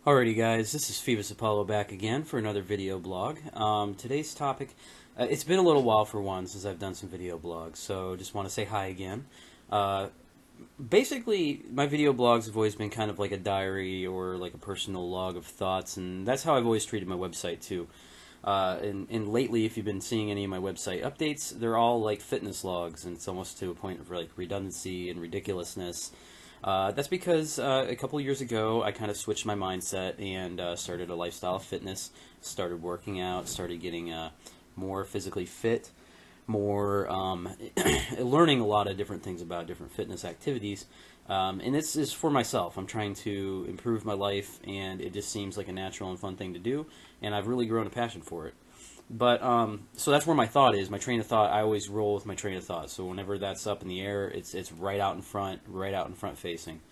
Alrighty guys, this is Phoebus Apollo back again for another video blog. Today's topic, it's been a little while for one since I've done some video blogs, so just want to say hi again. Basically, my video blogs have always been kind of like a diary or like a personal log of thoughts, and that's how I've always treated my website too. And lately, if you've been seeing any of my website updates, they're all like fitness logs, and it's almost to a point of like redundancy and ridiculousness. That's because a couple years ago I kind of switched my mindset and started a lifestyle of fitness, started working out, started getting more physically fit, more learning a lot of different things about different fitness activities. And this is for myself. I'm trying to improve my life, and it just seems like a natural and fun thing to do, and I've really grown a passion for it. But, so that's where my thought is. My train of thought, I always roll with my train of thought. So whenever that's up in the air, it's right out in front facing.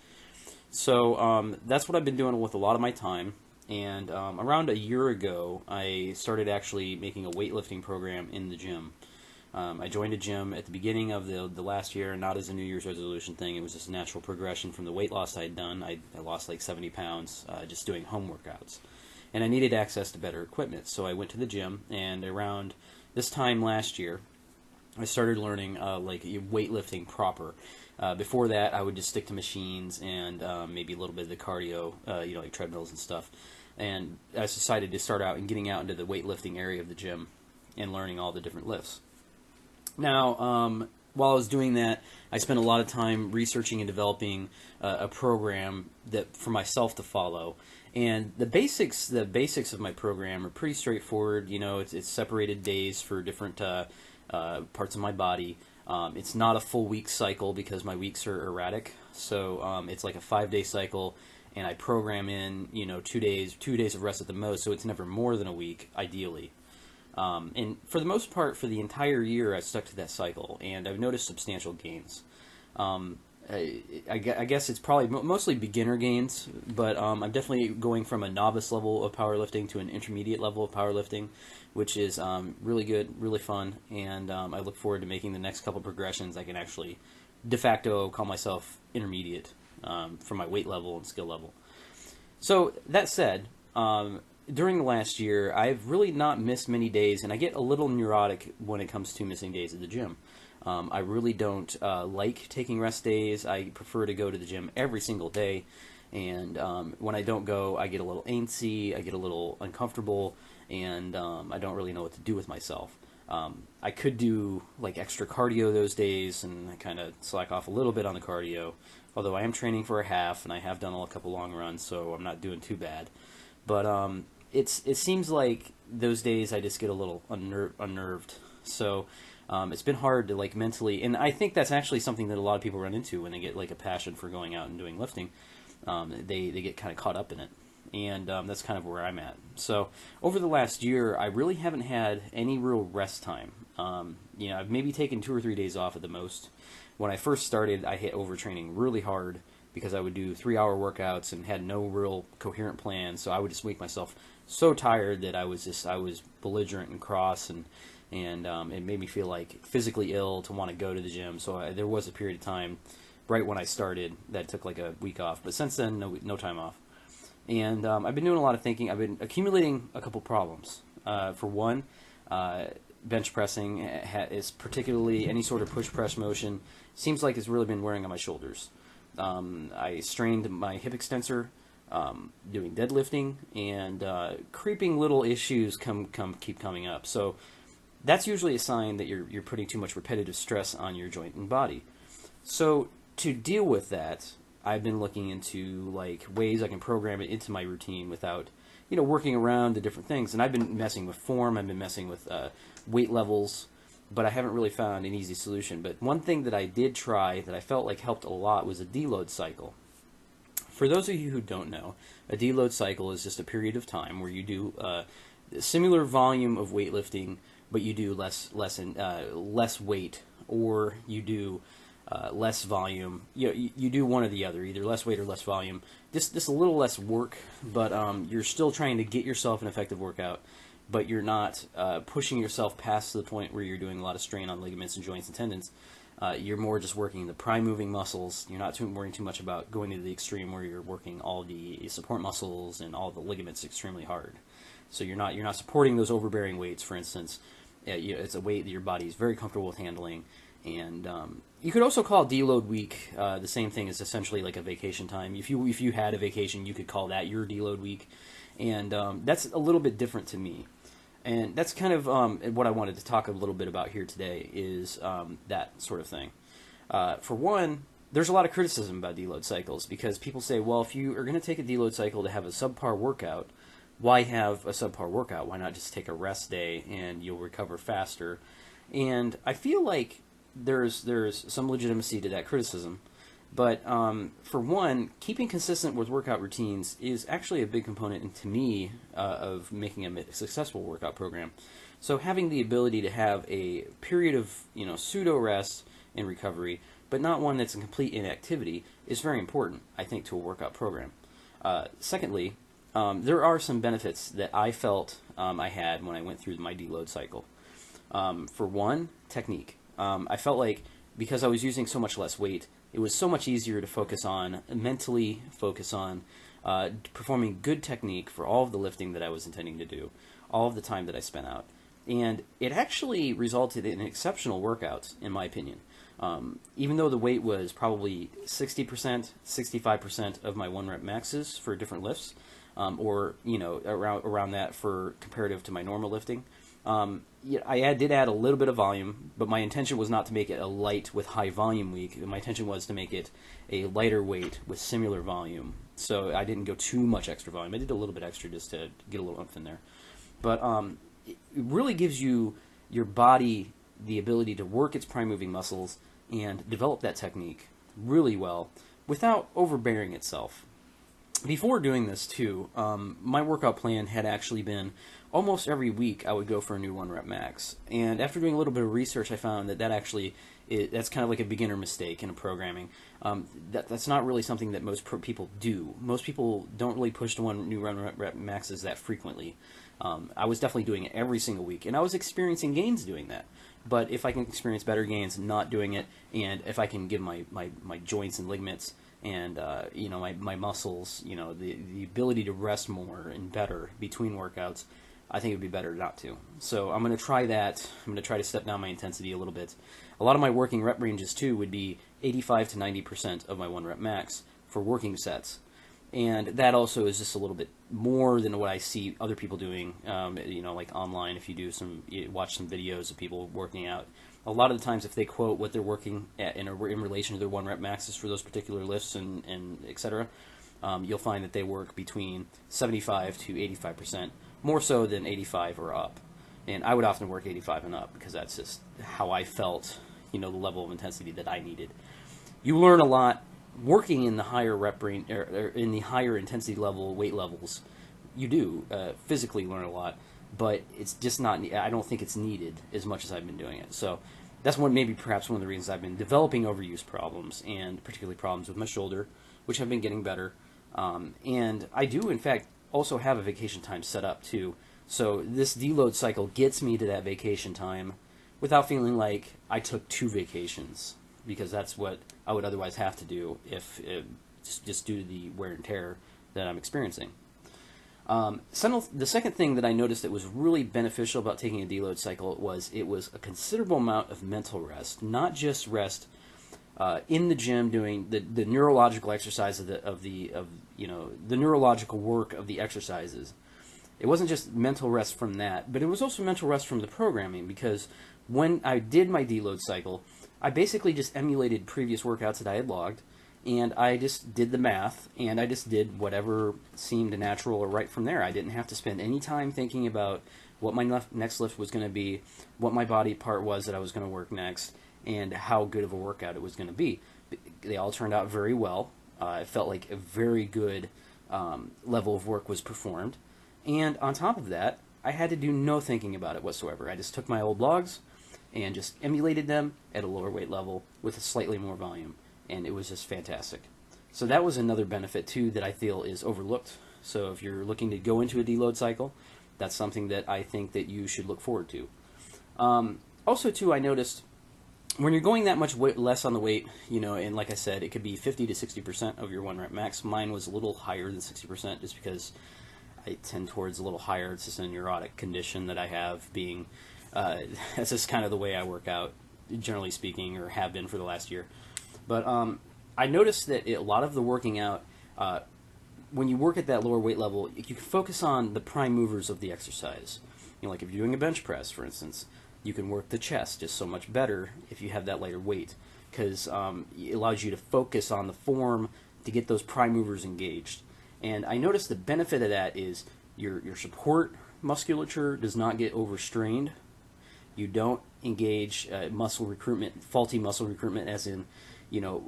So that's what I've been doing with a lot of my time. And around a year ago, I started actually making a weightlifting program in the gym. I joined a gym at the beginning of the last year, not as a New Year's resolution thing. It was just a natural progression from the weight loss I'd done. I lost like 70 pounds just doing home workouts. And I needed access to better equipment, so I went to the gym, and around this time last year, I started learning like weightlifting proper. Before that, I would just stick to machines and maybe a little bit of the cardio, like treadmills and stuff. And I decided to start out and getting out into the weightlifting area of the gym and learning all the different lifts. Now, while I was doing that, I spent a lot of time researching and developing a program that for myself to follow. And the basics of my program are pretty straightforward. You know, it's separated days for different parts of my body. It's not a full week cycle because my weeks are erratic. So it's like a 5-day cycle, and I program in 2 days of rest at the most. So it's never more than a week, ideally. And for the most part, for the entire year, I stuck to that cycle, and I've noticed substantial gains. I guess it's probably mostly beginner gains, but I'm definitely going from a novice level of powerlifting to an intermediate level of powerlifting, which is really good, really fun, and I look forward to making the next couple progressions. I can actually de facto call myself intermediate for my weight level and skill level. So that said, during the last year, I've really not missed many days, and I get a little neurotic when it comes to missing days at the gym. I really don't like taking rest days. I prefer to go to the gym every single day, and when I don't go, I get a little antsy, I get a little uncomfortable, and I don't really know what to do with myself. I could do like extra cardio those days, and I kind of slack off a little bit on the cardio, although I am training for a half, and I have done a couple long runs, so I'm not doing too bad. But it seems like those days I just get a little unnerved. So it's been hard to like mentally, and I think that's actually something that a lot of people run into when they get like a passion for going out and doing lifting. They get kind of caught up in it, and that's kind of where I'm at. So over the last year, I really haven't had any real rest time. I've maybe taken 2 or 3 days off at the most. When I first started, I hit overtraining really hard because I would do 3-hour workouts and had no real coherent plan. So I would just make myself so tired that I was belligerent and cross, and it made me feel like physically ill to want to go to the gym. So there was a period of time right when I started that took like a week off, but since then no time off. And I've been doing a lot of thinking. I've been accumulating a couple problems. For one, bench pressing is particularly any sort of push press motion seems like it's really been wearing on my shoulders. I strained my hip extensor doing deadlifting, and creeping little issues keep coming up. So that's usually a sign that you're putting too much repetitive stress on your joint and body. So to deal with that, I've been looking into like ways I can program it into my routine without working around the different things. And I've been messing with form, I've been messing with weight levels, but I haven't really found an easy solution. But one thing that I did try that I felt like helped a lot was a deload cycle. For those of you who don't know, a deload cycle is just a period of time where you do a similar volume of weightlifting, but you do less weight, or you do less volume. You do one or the other, either less weight or less volume. Just a little less work, but you're still trying to get yourself an effective workout, but you're not pushing yourself past the point where you're doing a lot of strain on ligaments and joints and tendons. You're more just working the prime moving muscles. You're not worrying too much about going to the extreme where you're working all the support muscles and all the ligaments extremely hard. So you're not supporting those overbearing weights, for instance. It's a weight that your body is very comfortable with handling. And you could also call deload week the same thing as essentially like a vacation time. If you had a vacation, you could call that your deload week, and that's a little bit different to me. And that's kind of what I wanted to talk a little bit about here today is that sort of thing. For one, there's a lot of criticism about deload cycles because people say, well, if you are going to take a deload cycle to have a subpar workout, why have a subpar workout? Why not just take a rest day and you'll recover faster? And I feel like there's some legitimacy to that criticism. But for one, keeping consistent with workout routines is actually a big component, to me, of making a successful workout program. So having the ability to have a period of pseudo rest and recovery, but not one that's a complete inactivity, is very important, I think, to a workout program. Secondly, there are some benefits that I felt I had when I went through my deload cycle. For one, technique. I felt like because I was using so much less weight, it was so much easier to mentally focus on performing good technique for all of the lifting that I was intending to do, all of the time that I spent out. And it actually resulted in exceptional workouts, in my opinion. Even though the weight was probably 60%, 65% of my 1 rep maxes for different lifts, or around that for comparative to my normal lifting. I did add a little bit of volume, but my intention was not to make it a light with high volume week. My intention was to make it a lighter weight with similar volume. So I didn't go too much extra volume. I did a little bit extra just to get a little oomph in there. But it really gives your body the ability to work its prime moving muscles and develop that technique really well without overbearing itself. Before doing this, too, my workout plan had actually been almost every week I would go for a new 1 rep max. And after doing a little bit of research, I found that actually that's kind of like a beginner mistake in programming. That's not really something that most people do. Most people don't really push to new 1 rep maxes that frequently. I was definitely doing it every single week, and I was experiencing gains doing that. But if I can experience better gains not doing it, and if I can give my joints and ligaments and my muscles, the ability to rest more and better between workouts, I think it would be better not to. So I'm going to try that. I'm going to try to step down my intensity a little bit. A lot of my working rep ranges too would be 85 to 90% of my 1 rep max for working sets. And that also is just a little bit more than what I see other people doing, like online. If you watch some videos of people working out, a lot of the times if they quote what they're working at in relation to their 1 rep maxes for those particular lifts and etc., you'll find that they work between 75 to 85%, more so than 85 or up. And I would often work 85 and up because that's just how I felt, the level of intensity that I needed. You learn a lot working in the higher rep range, or in the higher intensity level weight levels. You do physically learn a lot, but it's just not. I don't think it's needed as much as I've been doing it. So that's perhaps one of the reasons I've been developing overuse problems, and particularly problems with my shoulder, which have been getting better. And I do, in fact, also have a vacation time set up too. So this deload cycle gets me to that vacation time without feeling like I took 2 vacations, because that's what I would otherwise have to do if just due to the wear and tear that I'm experiencing. The second thing that I noticed that was really beneficial about taking a deload cycle was it was a considerable amount of mental rest, not just rest in the gym doing the neurological exercise the neurological work of the exercises. It wasn't just mental rest from that, but it was also mental rest from the programming, because when I did my deload cycle, I basically just emulated previous workouts that I had logged, and I just did the math, and I just did whatever seemed natural or right from there. I didn't have to spend any time thinking about what my next lift was going to be, what my body part was that I was going to work next, and how good of a workout it was going to be. They all turned out very well. It felt like a very good level of work was performed. And on top of that, I had to do no thinking about it whatsoever. I just took my old logs and just emulated them at a lower weight level with a slightly more volume. And it was just fantastic. So that was another benefit, too, that I feel is overlooked. So if you're looking to go into a deload cycle, that's something that I think that you should look forward to. Also, too, I noticed when you're going that much less on the weight, and like I said, it could be 50 to 60% of your 1 rep max. Mine was a little higher than 60% just because I tend towards a little higher. It's just a neurotic condition that I have, being that's just kind of the way I work out, generally speaking, or have been for the last year. But I noticed that a lot of the working out, when you work at that lower weight level, you can focus on the prime movers of the exercise. Like if you're doing a bench press, for instance, you can work the chest just so much better if you have that lighter weight, because it allows you to focus on the form to get those prime movers engaged. And I noticed the benefit of that is your support musculature does not get overstrained. You don't engage muscle recruitment, faulty muscle recruitment, as in,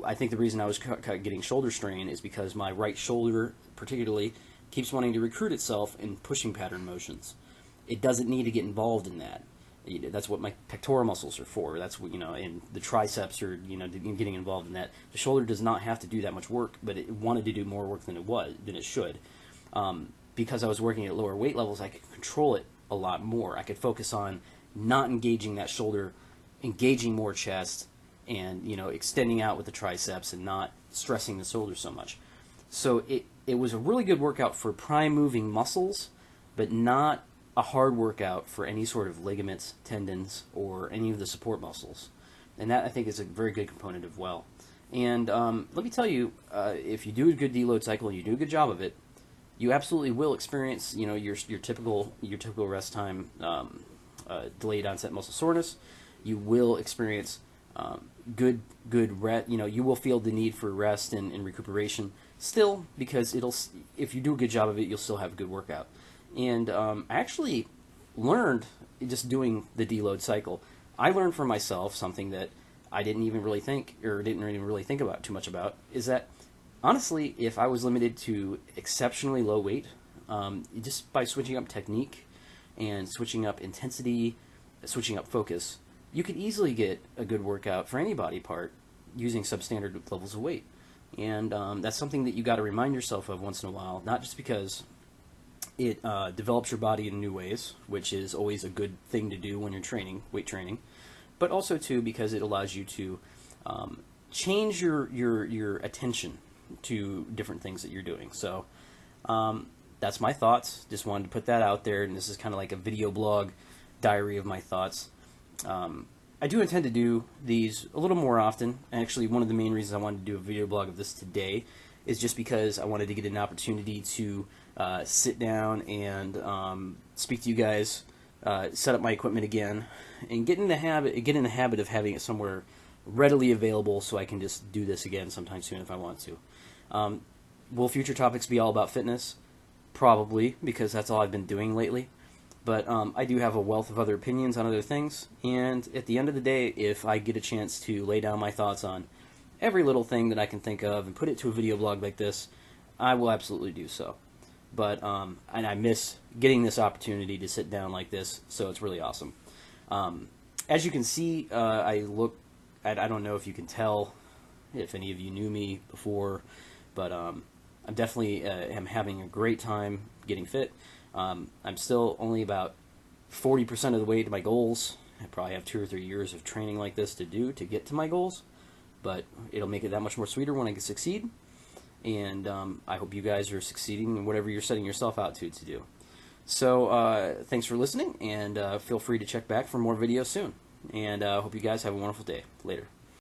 I think the reason I was getting shoulder strain is because my right shoulder particularly keeps wanting to recruit itself in pushing pattern motions. It doesn't need to get involved in that. That's what my pectoral muscles are for. That's what, and the triceps are, getting involved in that. The shoulder does not have to do that much work, but it wanted to do more work than it should. Because I was working at lower weight levels, I could control it a lot more. I could focus on not engaging that shoulder, engaging more chest, and extending out with the triceps and not stressing the shoulder so much. So it was a really good workout for prime moving muscles, but not a hard workout for any sort of ligaments, tendons, or any of the support muscles. And that, I think, is a very good component as well. And let me tell you, if you do a good deload cycle and you do a good job of it, you absolutely will experience your typical rest time, delayed onset muscle soreness. You will experience good rest. You will feel the need for rest and recuperation still, because if you do a good job of it, you'll still have a good workout. And I actually learned, just doing the deload cycle, I learned for myself something that I didn't even really think about too much about, is that honestly, if I was limited to exceptionally low weight, just by switching up technique and switching up intensity, switching up focus, you could easily get a good workout for any body part using substandard levels of weight. And that's something that you got to remind yourself of once in a while, not just because it develops your body in new ways, which is always a good thing to do when you're weight training, but also too because it allows you to change your attention to different things that you're doing. So that's my thoughts. Just wanted to put that out there, and this is kind of like a video blog diary of my thoughts. I do intend to do these a little more often. Actually, one of the main reasons I wanted to do a video blog of this today is just because I wanted to get an opportunity to sit down and speak to you guys, set up my equipment again, and get in the habit of having it somewhere readily available so I can just do this again sometime soon if I want to. Will future topics be all about fitness? Probably, because that's all I've been doing lately. But I do have a wealth of other opinions on other things, and at the end of the day, if I get a chance to lay down my thoughts on every little thing that I can think of and put it to a video blog like this, I will absolutely do so. But and I miss getting this opportunity to sit down like this, so it's really awesome. As you can see, I don't know if you can tell, if any of you knew me before, but I'm definitely am having a great time getting fit. I'm still only about 40% of the way to my goals. I probably have 2 or 3 years of training like this to get to my goals, but it'll make it that much more sweeter when I can succeed. And I hope you guys are succeeding in whatever you're setting yourself out to do. So thanks for listening, and feel free to check back for more videos soon. And I hope you guys have a wonderful day. Later.